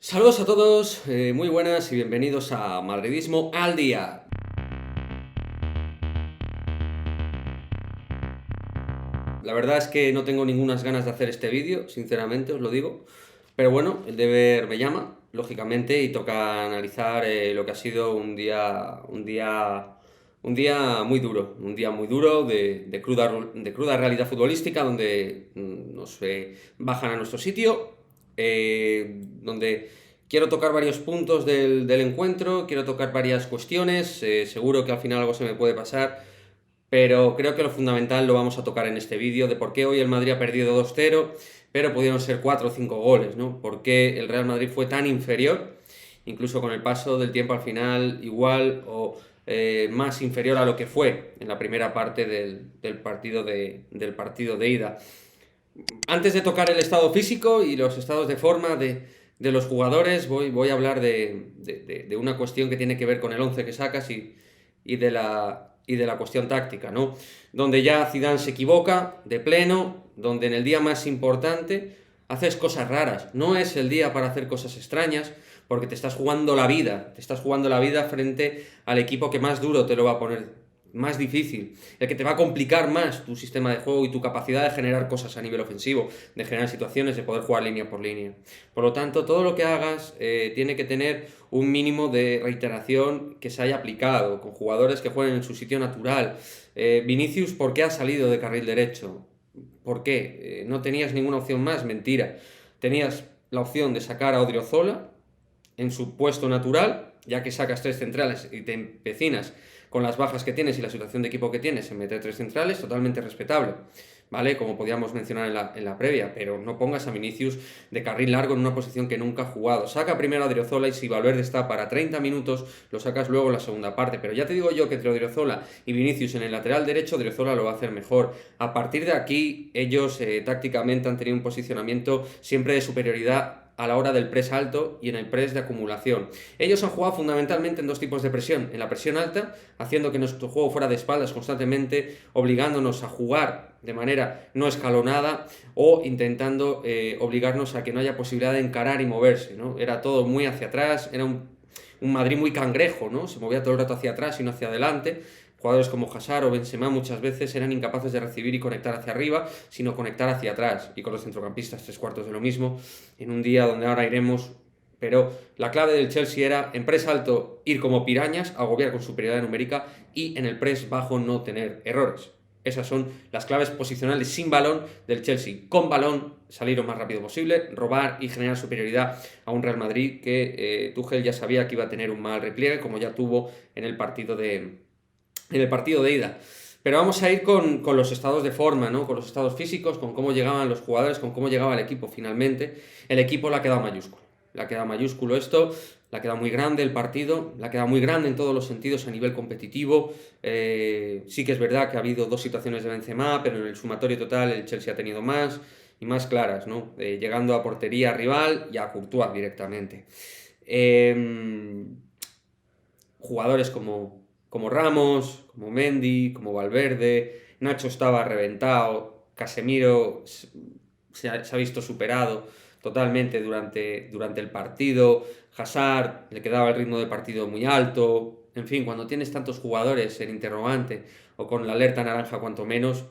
Saludos a todos, muy buenas y bienvenidos a Madridismo al Día. La verdad es que no tengo ninguna ganas de hacer este vídeo, sinceramente os lo digo. Pero bueno, el deber me llama, lógicamente, y toca analizar lo que ha sido un día muy duro de cruda realidad futbolística, donde nos bajan a nuestro sitio, donde quiero tocar varios puntos del encuentro, quiero tocar varias cuestiones, seguro que al final algo se me puede pasar. Pero creo que lo fundamental lo vamos a tocar en este vídeo, de por qué hoy el Madrid ha perdido 2-0, pero pudieron ser 4 o 5 goles, ¿no? ¿Por qué el Real Madrid fue tan inferior, incluso con el paso del tiempo al final, igual o más inferior a lo que fue en la primera parte del partido de ida? Antes de tocar el estado físico y los estados de forma de los jugadores, voy a hablar de una cuestión que tiene que ver con el 11 que sacas y de la cuestión táctica, ¿no? Donde ya Zidane se equivoca de pleno, donde en el día más importante haces cosas raras. No es el día para hacer cosas extrañas, porque te estás jugando la vida frente al equipo que más duro te lo va a poner, más difícil, el que te va a complicar más tu sistema de juego y tu capacidad de generar cosas a nivel ofensivo, de generar situaciones, de poder jugar línea por línea. Por lo tanto, todo lo que hagas tiene que tener un mínimo de reiteración que se haya aplicado, con jugadores que jueguen en su sitio natural. Vinicius, ¿por qué ha salido de carril derecho? ¿Por qué? ¿No tenías ninguna opción más? Mentira. Tenías la opción de sacar a Odriozola en su puesto natural, ya que sacas tres centrales y te empecinas con las bajas que tienes y la situación de equipo que tienes en meter tres centrales, totalmente respetable, ¿vale? Como podíamos mencionar en la previa, pero no pongas a Vinicius de carril largo en una posición que nunca ha jugado. Saca primero a Odriozola y si Valverde está para 30 minutos, lo sacas luego en la segunda parte. Pero ya te digo yo que entre Odriozola y Vinicius en el lateral derecho, Odriozola lo va a hacer mejor. A partir de aquí, ellos tácticamente han tenido un posicionamiento siempre de superioridad a la hora del press alto y en el press de acumulación. Ellos han jugado fundamentalmente en dos tipos de presión. En la presión alta, haciendo que nuestro juego fuera de espaldas constantemente, obligándonos a jugar de manera no escalonada o intentando obligarnos a que no haya posibilidad de encarar y moverse, ¿no? Era todo muy hacia atrás, era un Madrid muy cangrejo, ¿no? Se movía todo el rato hacia atrás y no hacia adelante. Jugadores como Hazard o Benzema muchas veces eran incapaces de recibir y conectar hacia arriba, sino conectar hacia atrás. Y con los centrocampistas tres cuartos de lo mismo, en un día donde ahora iremos. Pero la clave del Chelsea era en press alto ir como pirañas, agobiar con superioridad numérica y en el press bajo no tener errores. Esas son las claves posicionales sin balón del Chelsea. Con balón, salir lo más rápido posible, robar y generar superioridad a un Real Madrid que Tuchel ya sabía que iba a tener un mal repliegue, como ya tuvo en el partido de ida. Pero vamos a ir con los estados de forma, ¿no? Con los estados físicos, con cómo llegaban los jugadores, con cómo llegaba el equipo finalmente. El equipo le ha quedado mayúsculo. Le ha quedado mayúsculo esto, le ha quedado muy grande el partido, le ha quedado muy grande en todos los sentidos a nivel competitivo. Sí que es verdad que ha habido dos situaciones de Benzema, pero en el sumatorio total el Chelsea ha tenido más y más claras, ¿no? Llegando a portería rival y a Courtois directamente. Jugadores como Ramos, como Mendy, como Valverde, Nacho estaba reventado, Casemiro se ha visto superado totalmente durante el partido, Hazard le quedaba el ritmo de partido muy alto, en fin, cuando tienes tantos jugadores en interrogante o con la alerta naranja cuanto menos,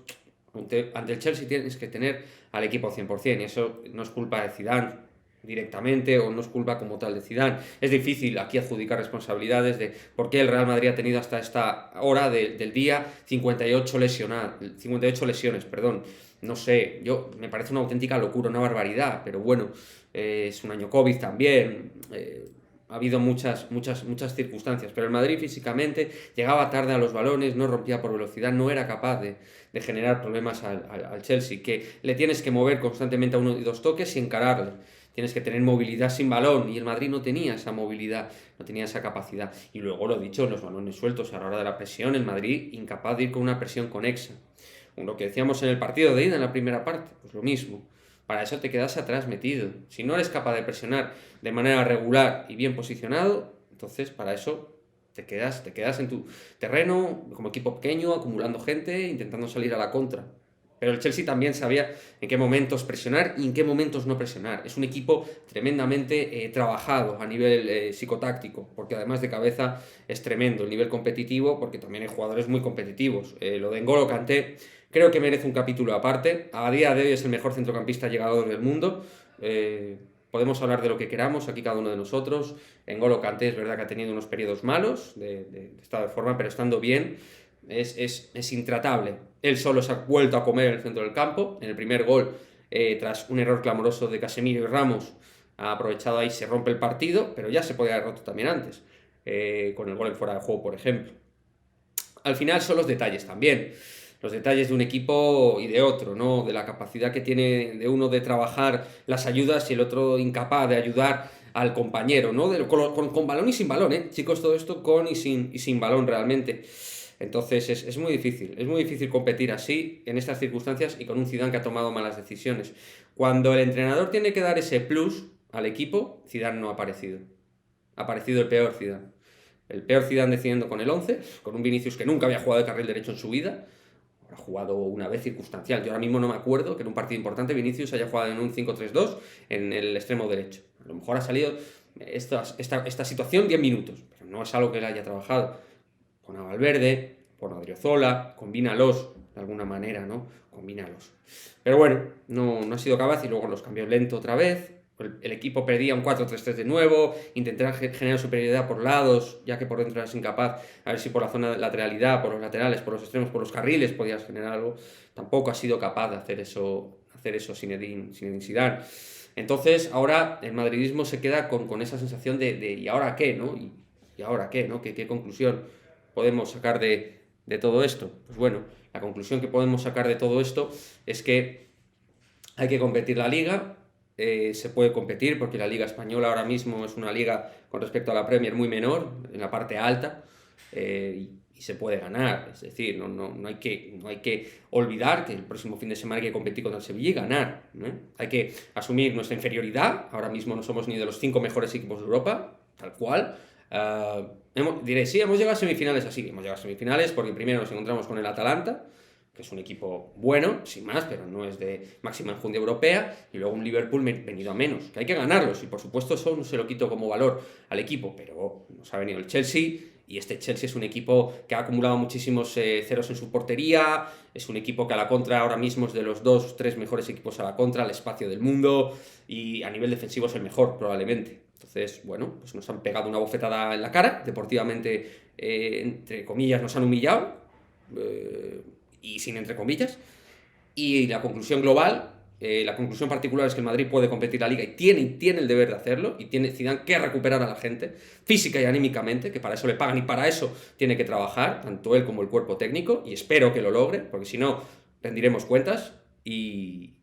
ante el Chelsea tienes que tener al equipo 100%, y eso no es culpa de Zidane directamente o no es culpa como tal de Zidane. Es difícil aquí adjudicar responsabilidades de por qué el Real Madrid ha tenido hasta esta hora del día 58 lesiones, perdón. No sé, me parece una auténtica locura, una barbaridad, pero bueno, es un año COVID también. Ha habido muchas circunstancias, pero el Madrid físicamente llegaba tarde a los balones, no rompía por velocidad, no era capaz de generar problemas al Chelsea, que le tienes que mover constantemente a uno y dos toques y encararle. Tienes que tener movilidad sin balón y el Madrid no tenía esa movilidad, no tenía esa capacidad. Y luego lo dicho, los balones sueltos a la hora de la presión, el Madrid incapaz de ir con una presión conexa. Lo que decíamos en el partido de ida en la primera parte, pues lo mismo. Para eso te quedas atrás metido. Si no eres capaz de presionar de manera regular y bien posicionado, entonces para eso te quedas en tu terreno como equipo pequeño, acumulando gente, intentando salir a la contra. Pero el Chelsea también sabía en qué momentos presionar y en qué momentos no presionar. Es un equipo tremendamente trabajado a nivel psicotáctico, porque además de cabeza es tremendo el nivel competitivo, porque también hay jugadores muy competitivos. Lo de N'Golo Kanté creo que merece un capítulo aparte. A día de hoy es el mejor centrocampista llegador del mundo. Podemos hablar de lo que queramos, aquí cada uno de nosotros. N'Golo Kanté es verdad que ha tenido unos periodos malos de estado de forma, pero estando bien es intratable. Él solo se ha vuelto a comer en el centro del campo. En el primer gol, tras un error clamoroso de Casemiro y Ramos, ha aprovechado ahí, se rompe el partido, pero ya se podía haber roto también antes, con el gol en fuera de juego, por ejemplo. Al final son los detalles también. Los detalles de un equipo y de otro, ¿no? De la capacidad que tiene de uno de trabajar las ayudas y el otro incapaz de ayudar al compañero, ¿no? Con balón y sin balón, ¿eh? Chicos, todo esto con y sin balón realmente. Entonces es muy difícil competir así, en estas circunstancias y con un Zidane que ha tomado malas decisiones. Cuando el entrenador tiene que dar ese plus al equipo, Zidane no ha aparecido. Ha aparecido el peor Zidane. El peor Zidane decidiendo con el 11, con un Vinicius que nunca había jugado de carril derecho en su vida. Ha jugado una vez circunstancial. Yo ahora mismo no me acuerdo que en un partido importante Vinicius haya jugado en un 5-3-2 en el extremo derecho. A lo mejor ha salido esta situación 10 minutos, pero no es algo que él haya trabajado. Pon a Valverde, pon a Odriozola, combínalos de alguna manera, ¿no? Combínalos. Pero bueno, no ha sido capaz y luego los cambios lento otra vez. El equipo perdía un 4-3-3 de nuevo, intentar generar superioridad por lados, ya que por dentro eras incapaz, a ver si por la zona de lateralidad, por los laterales, por los extremos, por los carriles podías generar algo. Tampoco ha sido capaz de hacer eso Zinedine Zidane. Entonces, ahora el madridismo se queda con esa sensación de ¿y ahora qué, no? ¿Y ahora qué, no? ¿Qué conclusión podemos sacar de todo esto? Pues bueno, la conclusión que podemos sacar de todo esto es que hay que competir la liga. Se puede competir porque la liga española ahora mismo es una liga con respecto a la Premier muy menor, en la parte alta, y se puede ganar. Es decir, no hay que olvidar que el próximo fin de semana hay que competir contra el Sevilla y ganar, ¿no? Hay que asumir nuestra inferioridad. Ahora mismo no somos ni de los 5 mejores equipos de Europa, tal cual. Diréis, sí, hemos llegado a semifinales así. Hemos llegado a semifinales porque primero nos encontramos con el Atalanta, que es un equipo bueno, sin más, pero no es de máxima enjundia europea, y luego un Liverpool venido a menos, que hay que ganarlos, y por supuesto eso no se lo quito como valor al equipo, pero nos ha venido el Chelsea, y este Chelsea es un equipo que ha acumulado muchísimos ceros en su portería, es un equipo que a la contra ahora mismo es de los 2-3 mejores equipos a la contra, al espacio del mundo, y a nivel defensivo es el mejor, probablemente. Entonces, bueno, pues nos han pegado una bofetada en la cara, deportivamente, entre comillas, nos han humillado, y sin entre comillas, y la conclusión global, la conclusión particular es que el Madrid puede competir la Liga y tiene el deber de hacerlo, y tiene Zidane que recuperar a la gente, física y anímicamente, que para eso le pagan y para eso tiene que trabajar, tanto él como el cuerpo técnico, y espero que lo logre, porque si no, rendiremos cuentas, y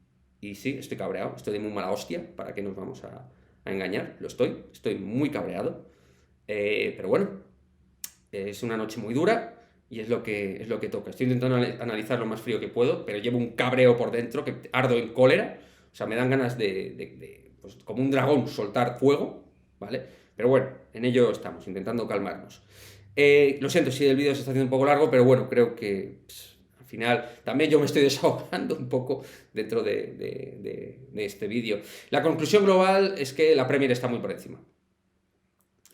sí, estoy cabreado, estoy de muy mala hostia, ¿para qué nos vamos a engañar? Estoy muy cabreado, pero bueno, es una noche muy dura, y es lo que toca. Estoy intentando analizar lo más frío que puedo, pero llevo un cabreo por dentro, que ardo en cólera. O sea, me dan ganas pues, como un dragón, soltar fuego, ¿vale? Pero bueno, en ello estamos, intentando calmarnos. Lo siento si el vídeo se está haciendo un poco largo, pero bueno, creo que al final también yo me estoy desahogando un poco dentro de este vídeo. La conclusión global es que la Premier está muy por encima.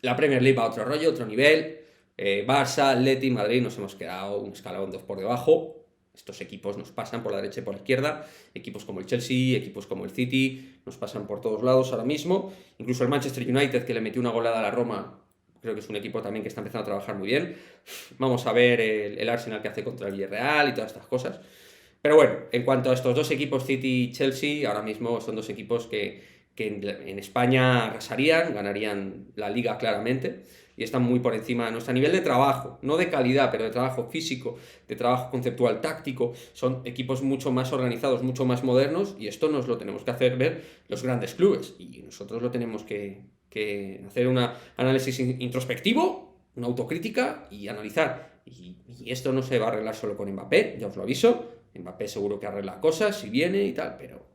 La Premier League va a otro rollo, otro nivel. Barça, Atleti, Madrid nos hemos quedado un escalón 2 por debajo. Estos equipos nos pasan por la derecha y por la izquierda. Equipos como el Chelsea, equipos como el City, nos pasan por todos lados ahora mismo. Incluso el Manchester United, que le metió una goleada a la Roma, creo que es un equipo también que está empezando a trabajar muy bien. Vamos a ver el Arsenal que hace contra el Villarreal y todas estas cosas. Pero bueno, en cuanto a estos dos equipos, City y Chelsea, ahora mismo son dos equipos que en España arrasarían, ganarían la Liga claramente, y están muy por encima de nuestro nivel de trabajo, no de calidad, pero de trabajo físico, de trabajo conceptual, táctico. Son equipos mucho más organizados, mucho más modernos, y esto nos lo tenemos que hacer ver los grandes clubes, y nosotros lo tenemos que hacer un análisis introspectivo, una autocrítica y analizar. Y esto no se va a arreglar solo con Mbappé, ya os lo aviso. Mbappé seguro que arregla cosas si viene y tal, pero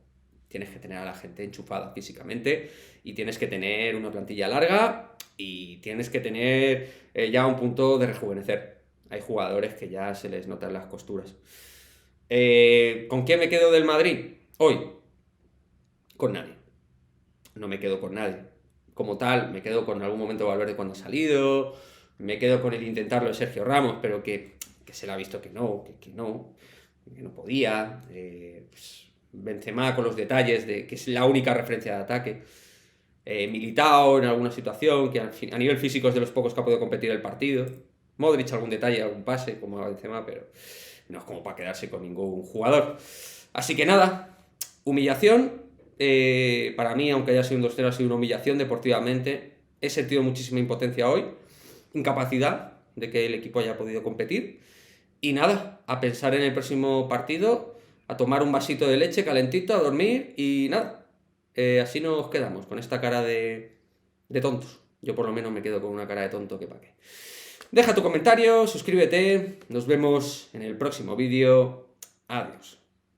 tienes que tener a la gente enchufada físicamente, y tienes que tener una plantilla larga, y tienes que tener ya un punto de rejuvenecer. Hay jugadores que ya se les notan las costuras. ¿Con quién me quedo del Madrid hoy? Con nadie. No me quedo con nadie. Como tal, me quedo con algún momento de Valverde cuando ha salido, me quedo con el intentarlo de Sergio Ramos, pero que se le ha visto que no, que no podía. Pues Benzema con los detalles de que es la única referencia de ataque. Militao en alguna situación, que a nivel físico es de los pocos que ha podido competir el partido. Modric algún detalle, algún pase, como a Benzema, pero no es como para quedarse con ningún jugador. Así que nada, humillación. Para mí, aunque haya sido un 2-0, ha sido una humillación deportivamente. He sentido muchísima impotencia hoy, incapacidad de que el equipo haya podido competir. Y nada, a pensar en el próximo partido, a tomar un vasito de leche calentito, a dormir y nada. Así nos quedamos, con esta cara de tontos. Yo por lo menos me quedo con una cara de tonto que pa' qué. Deja tu comentario, suscríbete, nos vemos en el próximo vídeo. Adiós.